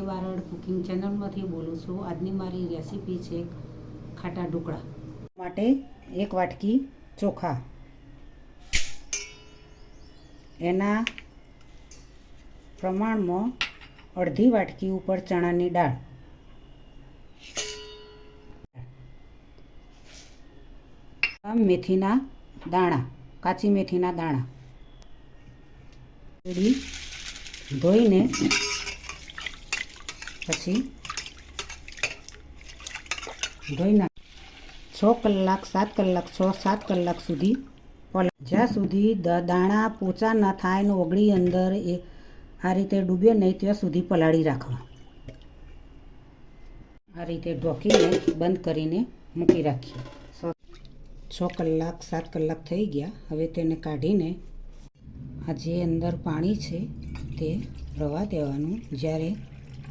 જય વારડ કુકિંગ ચેનલમાંથી બોલું છું। આજની મારી રેસીપી છે ખાટા ઢોકળા માટે 1 વાટકી ચોખા, એના પ્રમાણમાં અડધી વાટકી ઉપર ચણાની દાળ, મેથીના દાણા, કાચી મેથીના દાણા ધોઈને પછી ધોઈ નાખ 6 કલાક 7 કલાક 6-7 કલાક સુધી જ્યાં સુધી દાણા પોચા ન થાય ને ઓગળી અંદર આ રીતે ડૂબે નહીં ત્યાં સુધી પલાળી રાખવા। આ રીતે ઢોકીને બંધ કરીને મૂકી રાખીએ। 6 કલાક 7 કલાક થઈ ગયા। હવે તેને કાઢીને આ જે અંદર પાણી છે તે રવા દેવાનું। જ્યારે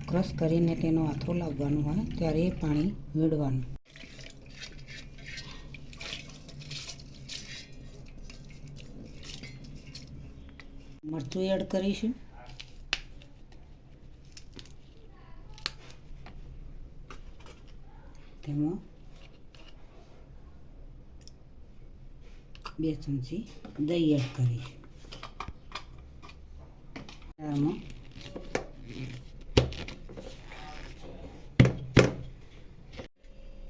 ક્રશ કરીને તેનો આથો લાવવાનો હોય ત્યારે એ પાણી વેડવાનું। મરચું એડ કરીશું, તેમાં 2 ચમચી દહીં એડ કરીશું। આમાં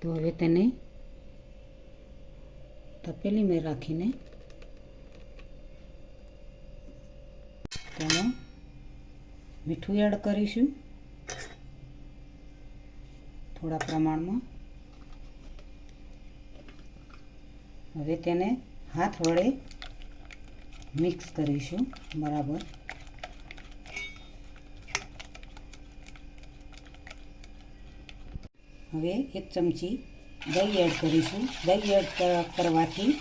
તો હવે તેને તપેલી મેં રાખીને તેમાં મીઠું એડ કરીશું થોડા પ્રમાણમાં। હવે તેને હાથ વડે મિક્સ કરીશું બરાબર। હવે 1 ચમચી દહીં એડ કરીશું। દહીં એડ કરવાથી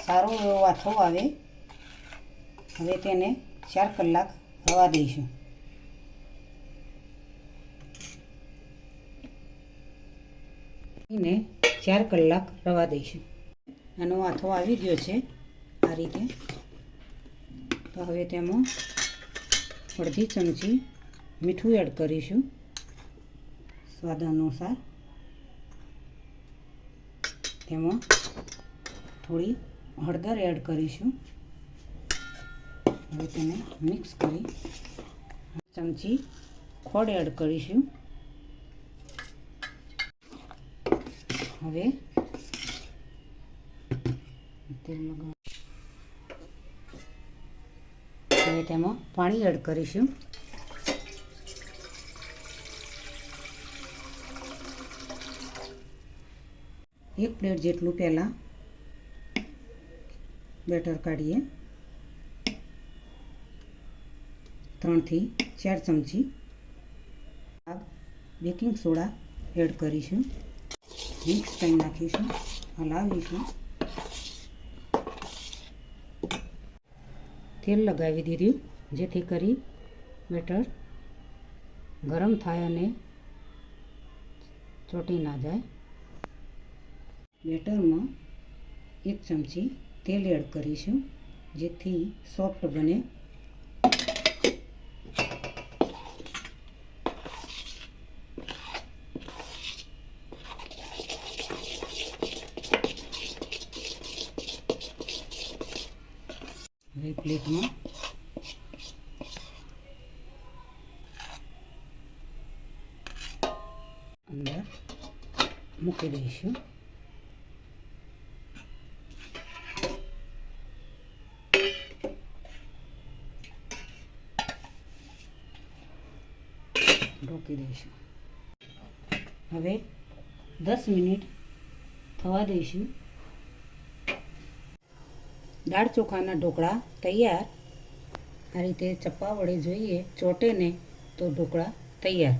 સારો એવો આથો આવે। હવે તેને 4 કલાક રવા દઈશું। એને 4 કલાક રવા દઈશું। આનો આથો આવી ગયો છે આ રીતે। તો હવે તેમાં અડધી ચમચી મીઠું એડ કરીશું સ્વાદ અનુસાર। તેમાં થોડી હળદર એડ કરીશું। હવે તેને મિક્સ કરી ચમચી ખોળ એડ કરીશું। હવે તેમાં પાણી એડ કરીશું। એક પ્લેટ જેટલું પહેલાં બેટર કાઢીએ। 3 થી 4 ચમચી બેકિંગ સોડા એડ કરીશું। મિક્સ કરી નાખીશું, હલાવીશું। તેલ લગાવી દીધું જેથી કરી બેટર ગરમ થાય અને ચોટી ના જાય। બેટરમાં 1 ચમચી તેલ એડ કરીશું જેથી સોફ્ટ બને। હવે પ્લેટમાં અંદર મૂકી દઈશું। ઢોકી દઈશું। હવે 10 મિનિટ થવા દઈશું। દાળ ચોખાના ઢોકળા તૈયાર। આ રીતે ચપ્પા વડે જોઈએ ચોટે ને તો ઢોકળા તૈયાર।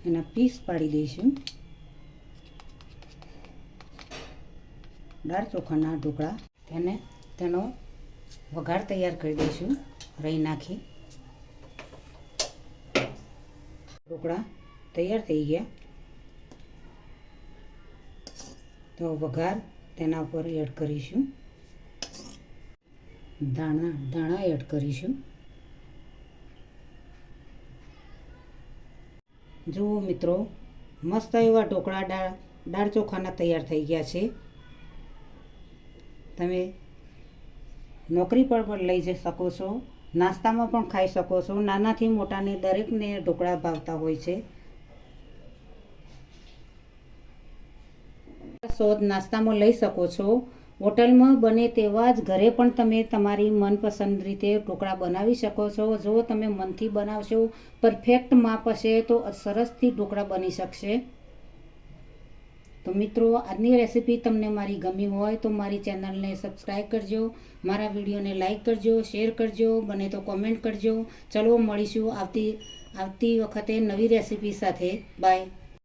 એના પીસ પાડી દઈશું। દાળ ચોખાના ઢોકળા તેનો વઘાર તૈયાર કરી દઈશું રાઈ નાખી। ઢોકળા તૈયાર થઈ ગયા। તો વઘાર તેના ઉપર એડ કરીશું। દાણા એડ કરીશું। જુઓ મિત્રો, મસ્ત એવા ઢોકળા દાળ ચોખાના તૈયાર થઈ ગયા છે. તમે નોકરી પર પણ લઈ જઈ શકો છો, નાસ્તામાં પણ ખાઈ શકો છો. નાનાથી મોટાને દરેકને ઢોકળા ભાવતા હોય છે. સ્વાદ નાસ્તામાં લઈ શકો છો. હોટલમાં બને તેવા જ ઘરે પણ તમે તમારી મનપસંદ રીતે ઢોકળા બનાવી શકો છો. જો તમે મનથી બનાવશો, પરફેક્ટ માપ હશે તો સરસથી ઢોકળા બની શકશે. તો મિત્રો, આજની રેસીપી તમને મારી ગમી હોય તો મારી ચેનલને સબસ્ક્રાઈબ કરજો, મારા વિડીયોને લાઈક કરજો, શેર કરજો, બને તો કોમેન્ટ કરજો. ચલો મળીશું આવતી વખતે નવી રેસીપી સાથે. બાય.